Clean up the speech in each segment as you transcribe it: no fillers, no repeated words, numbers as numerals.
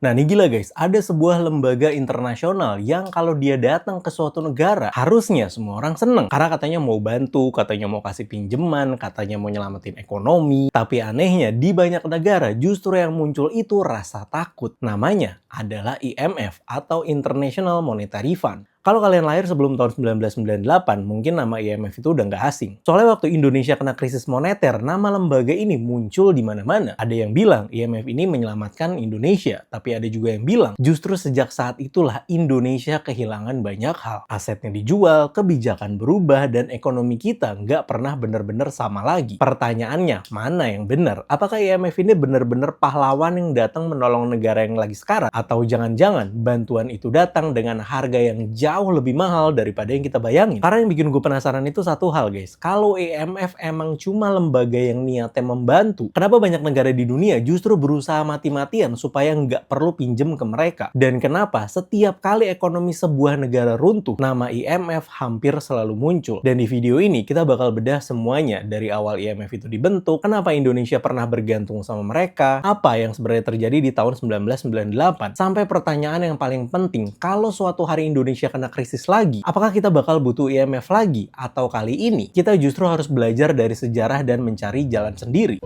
Nah, ini gila guys, ada sebuah lembaga internasional yang kalau dia datang ke suatu negara, harusnya semua orang seneng. Karena katanya mau bantu, katanya mau kasih pinjaman, katanya mau nyelamatin ekonomi. Tapi anehnya, di banyak negara justru yang muncul itu rasa takut. Namanya adalah IMF atau International Monetary Fund. Kalau kalian lahir sebelum tahun 1998, mungkin nama IMF itu udah nggak asing. Soalnya waktu Indonesia kena krisis moneter, nama lembaga ini muncul di mana-mana. Ada yang bilang IMF ini menyelamatkan Indonesia, tapi ada juga yang bilang justru sejak saat itulah Indonesia kehilangan banyak hal. Asetnya dijual, kebijakan berubah, dan ekonomi kita nggak pernah benar-benar sama lagi. Pertanyaannya, mana yang benar? Apakah IMF ini benar-benar pahlawan yang datang menolong negara yang lagi sekarat? Atau jangan-jangan bantuan itu datang dengan harga yang jauh lebih mahal daripada yang kita bayangin? Karena yang bikin gue penasaran itu satu hal guys, kalau IMF emang cuma lembaga yang niatnya membantu, kenapa banyak negara di dunia justru berusaha mati-matian supaya nggak perlu pinjem ke mereka? Dan kenapa setiap kali ekonomi sebuah negara runtuh, nama IMF hampir selalu muncul? Dan di video ini kita bakal bedah semuanya, dari awal IMF itu dibentuk, kenapa Indonesia pernah bergantung sama mereka, apa yang sebenarnya terjadi di tahun 1998, sampai pertanyaan yang paling penting, kalau suatu hari Indonesia kena krisis lagi, apakah kita bakal butuh IMF lagi? Atau kali ini kita justru harus belajar dari sejarah dan mencari jalan sendiri?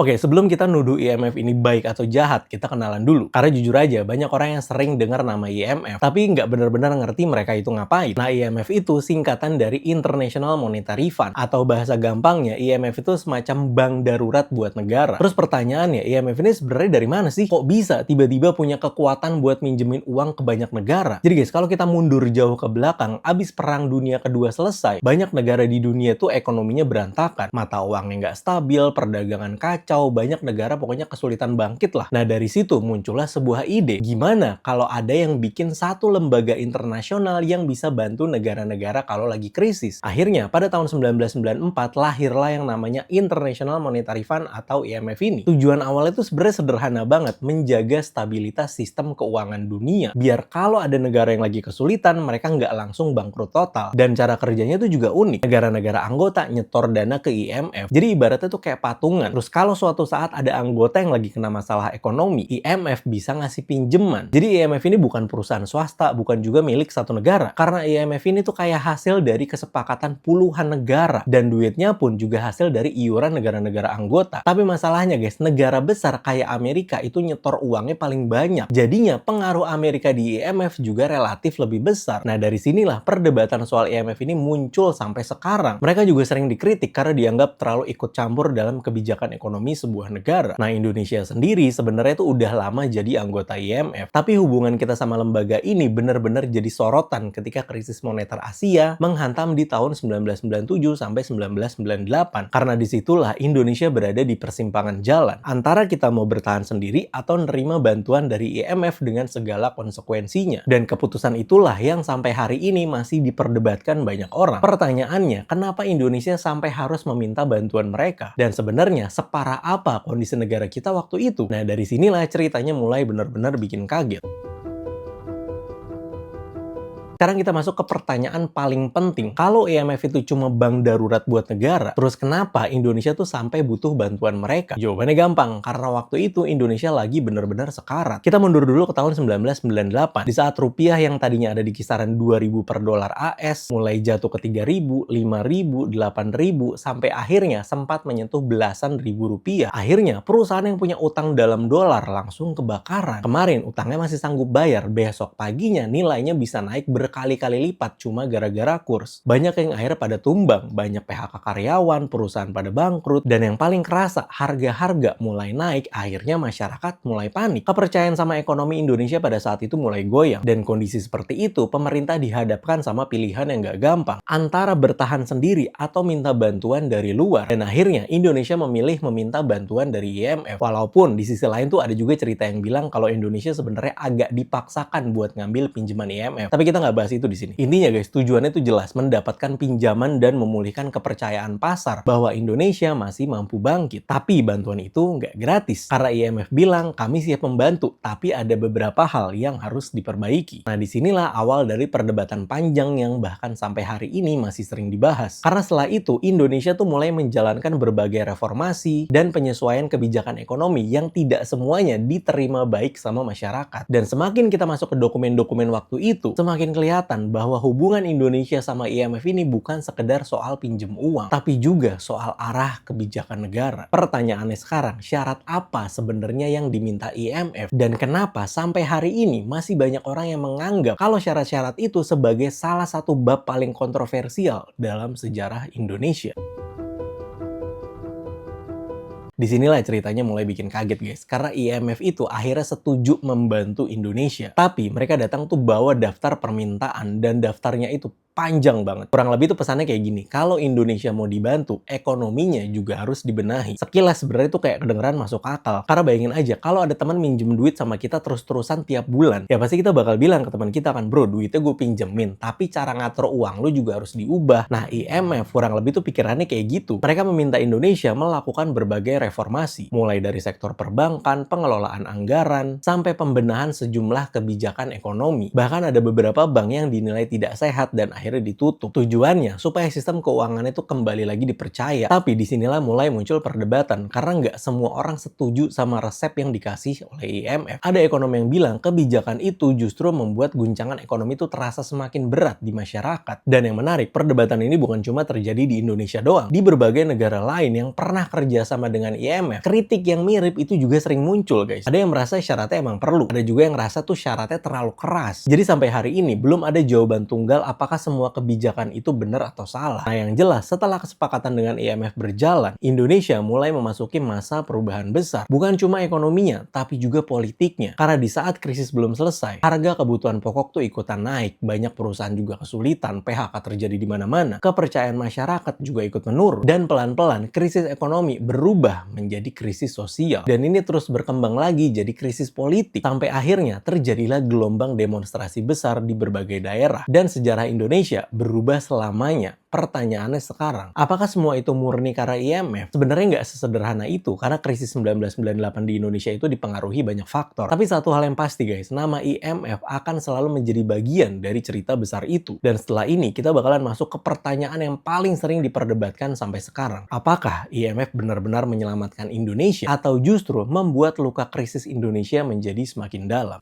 Oke, sebelum kita nuduh IMF ini baik atau jahat, kita kenalan dulu. Karena jujur aja, banyak orang yang sering dengar nama IMF, tapi nggak benar-benar ngerti mereka itu ngapain. Nah, IMF itu singkatan dari International Monetary Fund, atau bahasa gampangnya, IMF itu semacam bank darurat buat negara. Terus pertanyaannya, IMF ini sebenarnya dari mana sih? Kok bisa tiba-tiba punya kekuatan buat minjemin uang ke banyak negara? Jadi guys, kalau kita mundur jauh ke belakang, abis Perang Dunia Kedua selesai, banyak negara di dunia tuh ekonominya berantakan. Mata uangnya nggak stabil, perdagangan kacau, banyak negara pokoknya kesulitan bangkit lah. Nah, dari situ muncullah sebuah ide. Gimana kalau ada yang bikin satu lembaga internasional yang bisa bantu negara-negara kalau lagi krisis? Akhirnya, pada tahun 1994 lahirlah yang namanya International Monetary Fund atau IMF ini. Tujuan awalnya itu sebenarnya sederhana banget, menjaga stabilitas sistem keuangan dunia. Biar kalau ada negara yang lagi kesulitan, mereka nggak langsung bangkrut total. Dan cara kerjanya itu juga unik. Negara-negara anggota nyetor dana ke IMF. Jadi ibaratnya tuh kayak patungan. Terus kalau suatu saat ada anggota yang lagi kena masalah ekonomi, IMF bisa ngasih pinjeman. Jadi IMF ini bukan perusahaan swasta, bukan juga milik satu negara. Karena IMF ini tuh kayak hasil dari kesepakatan puluhan negara. Dan duitnya pun juga hasil dari iuran negara-negara anggota. Tapi masalahnya guys, negara besar kayak Amerika itu nyetor uangnya paling banyak. Jadinya pengaruh Amerika di IMF juga relatif lebih besar. Nah, dari sinilah perdebatan soal IMF ini muncul sampai sekarang. Mereka juga sering dikritik karena dianggap terlalu ikut campur dalam kebijakan ekonomi sebuah negara. Nah, Indonesia sendiri sebenarnya itu udah lama jadi anggota IMF. Tapi hubungan kita sama lembaga ini benar-benar jadi sorotan ketika krisis moneter Asia menghantam di tahun 1997 sampai 1998. Karena disitulah Indonesia berada di persimpangan jalan antara kita mau bertahan sendiri atau nerima bantuan dari IMF dengan segala konsekuensinya. Dan keputusan itulah yang sampai hari ini masih diperdebatkan banyak orang. Pertanyaannya, kenapa Indonesia sampai harus meminta bantuan mereka? Dan sebenarnya separah apa kondisi negara kita waktu itu? Nah, dari sinilah ceritanya mulai benar-benar bikin kaget. Sekarang kita masuk ke pertanyaan paling penting. Kalau IMF itu cuma bank darurat buat negara, terus kenapa Indonesia tuh sampai butuh bantuan mereka? Jawabannya gampang, karena waktu itu Indonesia lagi bener-bener sekarat. Kita mundur dulu ke tahun 1998. Di saat rupiah yang tadinya ada di kisaran 2.000 per dolar AS, mulai jatuh ke 3.000, 5.000, 8.000, sampai akhirnya sempat menyentuh belasan ribu rupiah. Akhirnya, perusahaan yang punya utang dalam dolar langsung kebakaran. Kemarin utangnya masih sanggup bayar, besok paginya nilainya bisa naik berkali-kali lipat cuma gara-gara kurs. Banyak yang akhirnya pada tumbang, banyak PHK karyawan, perusahaan pada bangkrut, dan yang paling kerasa, harga-harga mulai naik, akhirnya masyarakat mulai panik. Kepercayaan sama ekonomi Indonesia pada saat itu mulai goyang, dan kondisi seperti itu, pemerintah dihadapkan sama pilihan yang gak gampang, antara bertahan sendiri atau minta bantuan dari luar. Dan akhirnya, Indonesia memilih meminta bantuan dari IMF. Walaupun di sisi lain tuh ada juga cerita yang bilang kalau Indonesia sebenarnya agak dipaksakan buat ngambil pinjaman IMF. Tapi kita nggak bahas itu di sini. Intinya guys, tujuannya itu jelas, mendapatkan pinjaman dan memulihkan kepercayaan pasar bahwa Indonesia masih mampu bangkit. Tapi bantuan itu nggak gratis. Karena IMF bilang, kami siap membantu, tapi ada beberapa hal yang harus diperbaiki. Nah, disinilah awal dari perdebatan panjang yang bahkan sampai hari ini masih sering dibahas. Karena setelah itu, Indonesia tuh mulai menjalankan berbagai reformasi dan penyesuaian kebijakan ekonomi yang tidak semuanya diterima baik sama masyarakat. Dan semakin kita masuk ke dokumen-dokumen waktu itu, semakin kelihatan bahwa hubungan Indonesia sama IMF ini bukan sekedar soal pinjem uang, tapi juga soal arah kebijakan negara. Pertanyaannya sekarang, syarat apa sebenarnya yang diminta IMF? Dan kenapa sampai hari ini masih banyak orang yang menganggap kalau syarat-syarat itu sebagai salah satu bab paling kontroversial dalam sejarah Indonesia? Disinilah ceritanya mulai bikin kaget guys, karena IMF itu akhirnya setuju membantu Indonesia. Tapi mereka datang tuh bawa daftar permintaan dan daftarnya itu panjang banget. Kurang lebih tuh pesannya kayak gini, kalau Indonesia mau dibantu, ekonominya juga harus dibenahi. Sekilas sebenarnya itu kayak kedengeran masuk akal. Karena bayangin aja, kalau ada teman minjem duit sama kita terus-terusan tiap bulan, ya pasti kita bakal bilang ke teman kita kan, bro duitnya gue pinjemin, tapi cara ngatur uang lu juga harus diubah. Nah IMF kurang lebih tuh pikirannya kayak gitu. Mereka meminta Indonesia melakukan berbagai reformasi, mulai dari sektor perbankan, pengelolaan anggaran, sampai pembenahan sejumlah kebijakan ekonomi. Bahkan ada beberapa bank yang dinilai tidak sehat dan akhirnya ditutup. Tujuannya supaya sistem keuangan itu kembali lagi dipercaya. Tapi disinilah mulai muncul perdebatan karena nggak semua orang setuju sama resep yang dikasih oleh IMF. Ada ekonom yang bilang kebijakan itu justru membuat guncangan ekonomi itu terasa semakin berat di masyarakat. Dan yang menarik, perdebatan ini bukan cuma terjadi di Indonesia doang. Di berbagai negara lain yang pernah kerjasama dengan IMF, kritik yang mirip itu juga sering muncul guys. Ada yang merasa syaratnya emang perlu, ada juga yang merasa tuh syaratnya terlalu keras. Jadi sampai hari ini belum ada jawaban tunggal apakah semua kebijakan itu benar atau salah. Nah yang jelas, setelah kesepakatan dengan IMF berjalan, Indonesia mulai memasuki masa perubahan besar. Bukan cuma ekonominya, tapi juga politiknya. Karena di saat krisis belum selesai, harga kebutuhan pokok tuh ikutan naik. Banyak perusahaan juga kesulitan, PHK terjadi di mana-mana. Kepercayaan masyarakat juga ikut menurun. Dan pelan-pelan krisis ekonomi berubah menjadi krisis sosial. Dan ini terus berkembang lagi jadi krisis politik. Sampai akhirnya terjadilah gelombang demonstrasi besar di berbagai daerah. Dan sejarah Indonesia berubah selamanya. Pertanyaannya sekarang, apakah semua itu murni karena IMF? Sebenarnya nggak sesederhana itu, karena krisis 1998 di Indonesia itu dipengaruhi banyak faktor. Tapi satu hal yang pasti guys, nama IMF akan selalu menjadi bagian dari cerita besar itu. Dan setelah ini, kita bakalan masuk ke pertanyaan yang paling sering diperdebatkan sampai sekarang. Apakah IMF benar-benar menyelamatkan Indonesia, atau justru membuat luka krisis Indonesia menjadi semakin dalam?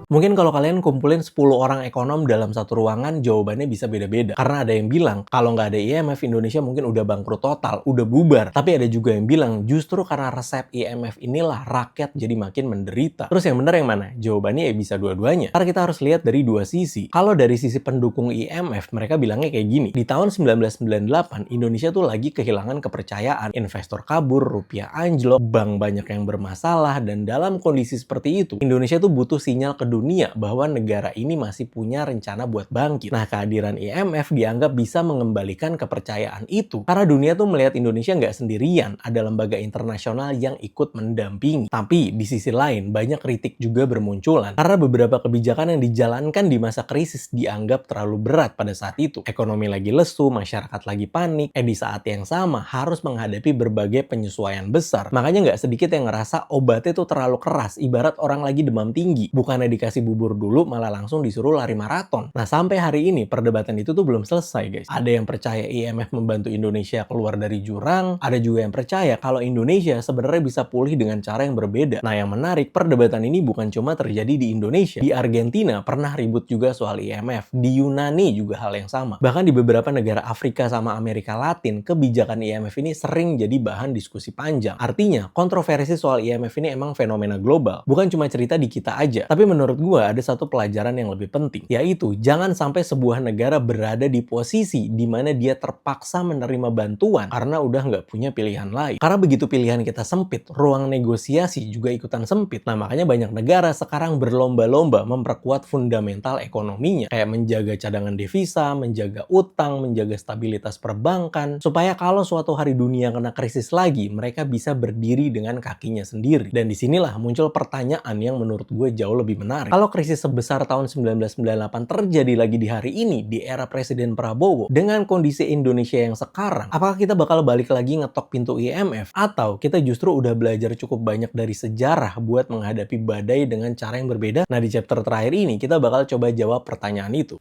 Mungkin kalau kalian kumpulin 10 orang ekonom dalam satu ruangan, jawabannya bisa beda-beda. Karena ada yang bilang, kalau nggak ada IMF, Indonesia mungkin udah bangkrut total, udah bubar. Tapi ada juga yang bilang, justru karena resep IMF inilah rakyat jadi makin menderita. Terus yang benar yang mana? Jawabannya ya bisa dua-duanya. Karena kita harus lihat dari dua sisi. Kalau dari sisi pendukung IMF, mereka bilangnya kayak gini. Di tahun 1998, Indonesia tuh lagi kehilangan kepercayaan. Investor kabur, rupiah anjlok, bank banyak yang bermasalah, dan dalam kondisi seperti itu, Indonesia tuh butuh sinyal ke dunia bahwa negara ini masih punya rencana buat bangkit. Nah, kehadiran IMF dianggap bisa mengembalikan kepercayaan itu. Karena dunia tuh melihat Indonesia nggak sendirian, ada lembaga internasional yang ikut mendampingi. Tapi di sisi lain, banyak kritik juga bermunculan. Karena beberapa kebijakan yang dijalankan di masa krisis dianggap terlalu berat pada saat itu. Ekonomi lagi lesu, masyarakat lagi panik, di saat yang sama harus menghadapi berbagai penyesuaian besar. Makanya nggak sedikit yang ngerasa obatnya tuh terlalu keras, ibarat orang lagi demam tinggi. Bukannya dikasih bubur dulu, malah langsung disuruh lari maraton. Nah, sampai hari ini perdebatan itu tuh belum selesai, guys. Ada yang percaya IMF membantu Indonesia keluar dari jurang, ada juga yang percaya kalau Indonesia sebenarnya bisa pulih dengan cara yang berbeda. Nah, yang menarik, perdebatan ini bukan cuma terjadi di Indonesia. Di Argentina pernah ribut juga soal IMF. Di Yunani juga hal yang sama. Bahkan di beberapa negara Afrika sama Amerika Latin, kebijakan IMF ini sering jadi bahan diskusi panjang. Artinya, kontroversi soal IMF ini emang fenomena global. Bukan cuma cerita di kita aja. Tapi menurut gue ada satu pelajaran yang lebih penting, yaitu jangan sampai sebuah negara berada di posisi di mana dia terpaksa menerima bantuan karena udah nggak punya pilihan lain. Karena begitu pilihan kita sempit, ruang negosiasi juga ikutan sempit. Nah, makanya banyak negara sekarang berlomba-lomba memperkuat fundamental ekonominya, kayak menjaga cadangan devisa, menjaga utang, menjaga stabilitas perbankan, supaya kalau suatu hari dunia kena krisis lagi, mereka bisa berdiri dengan kakinya sendiri. Dan disinilah muncul pertanyaan yang menurut gue jauh lebih menarik. menarik. Kalau krisis sebesar tahun 1998 terjadi lagi di hari ini, di era Presiden Prabowo, dengan kondisi Indonesia yang sekarang, apakah kita bakal balik lagi ngetok pintu IMF? Atau kita justru udah belajar cukup banyak dari sejarah buat menghadapi badai dengan cara yang berbeda? Nah, di chapter terakhir ini, kita bakal coba jawab pertanyaan itu.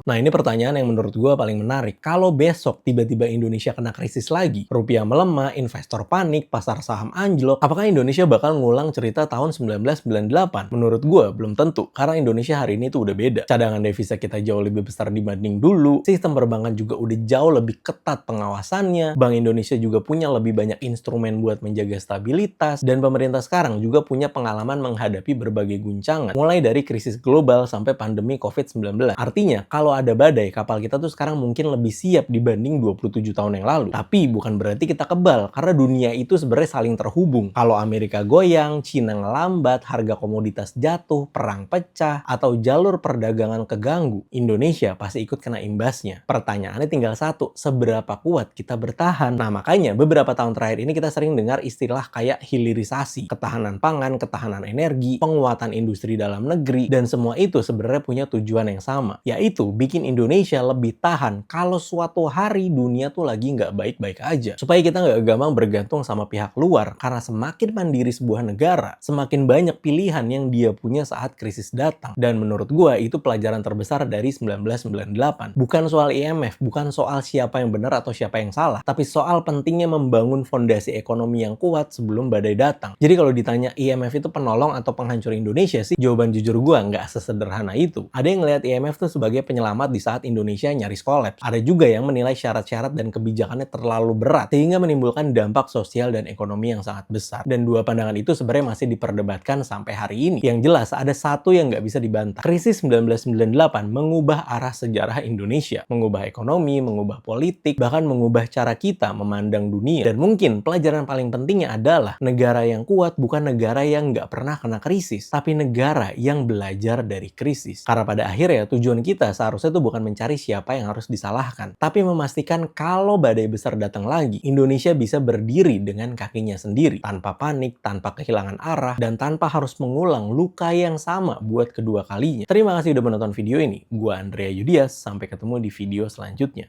Nah, ini pertanyaan yang menurut gue paling menarik. Kalau besok tiba-tiba Indonesia kena krisis lagi, rupiah melemah, investor panik, pasar saham anjlok, apakah Indonesia bakal ngulang cerita tahun 1998? Menurut gue, belum tentu. Karena Indonesia hari ini tuh udah beda. Cadangan devisa kita jauh lebih besar dibanding dulu. Sistem perbankan juga udah jauh lebih ketat pengawasannya. Bank Indonesia juga punya lebih banyak instrumen buat menjaga stabilitas. Dan pemerintah sekarang juga punya pengalaman menghadapi berbagai guncangan. Mulai dari krisis global sampai pandemi COVID-19. Artinya, kalau ada badai, kapal kita tuh sekarang mungkin lebih siap dibanding 27 tahun yang lalu. Tapi bukan berarti kita kebal, karena dunia itu sebenarnya saling terhubung. Kalau Amerika goyang, Cina ngelambat, harga komoditas jatuh, perang pecah, atau jalur perdagangan keganggu, Indonesia pasti ikut kena imbasnya. Pertanyaannya tinggal satu, seberapa kuat kita bertahan? Nah, makanya beberapa tahun terakhir ini kita sering dengar istilah kayak hilirisasi, ketahanan pangan, ketahanan energi, penguatan industri dalam negeri, dan semua itu sebenarnya punya tujuan yang sama, yaitu bikin Indonesia lebih tahan kalau suatu hari dunia tuh lagi nggak baik-baik aja. Supaya kita nggak gampang bergantung sama pihak luar, karena semakin mandiri sebuah negara, semakin banyak pilihan yang dia punya saat krisis datang. Dan menurut gua itu pelajaran terbesar dari 1998. Bukan soal IMF, bukan soal siapa yang benar atau siapa yang salah, tapi soal pentingnya membangun fondasi ekonomi yang kuat sebelum badai datang. Jadi kalau ditanya IMF itu penolong atau penghancur Indonesia sih, jawaban jujur gua nggak sesederhana itu. Ada yang ngelihat IMF tuh sebagai penyelamat di saat Indonesia nyaris kolaps. Ada juga yang menilai syarat-syarat dan kebijakannya terlalu berat sehingga menimbulkan dampak sosial dan ekonomi yang sangat besar. Dan dua pandangan itu sebenarnya masih diperdebatkan sampai hari ini. Yang jelas ada satu yang nggak bisa dibantah. Krisis 1998 mengubah arah sejarah Indonesia, mengubah ekonomi, mengubah politik, bahkan mengubah cara kita memandang dunia. Dan mungkin pelajaran paling pentingnya adalah negara yang kuat bukan negara yang nggak pernah kena krisis, tapi negara yang belajar dari krisis. Karena pada akhirnya tujuan kita seharusnya itu bukan mencari siapa yang harus disalahkan, tapi memastikan kalau badai besar datang lagi, Indonesia bisa berdiri dengan kakinya sendiri, tanpa panik, tanpa kehilangan arah, dan tanpa harus mengulang luka yang sama buat kedua kalinya. Terima kasih udah menonton video ini. Gua Andrea Yudias, sampai ketemu di video selanjutnya.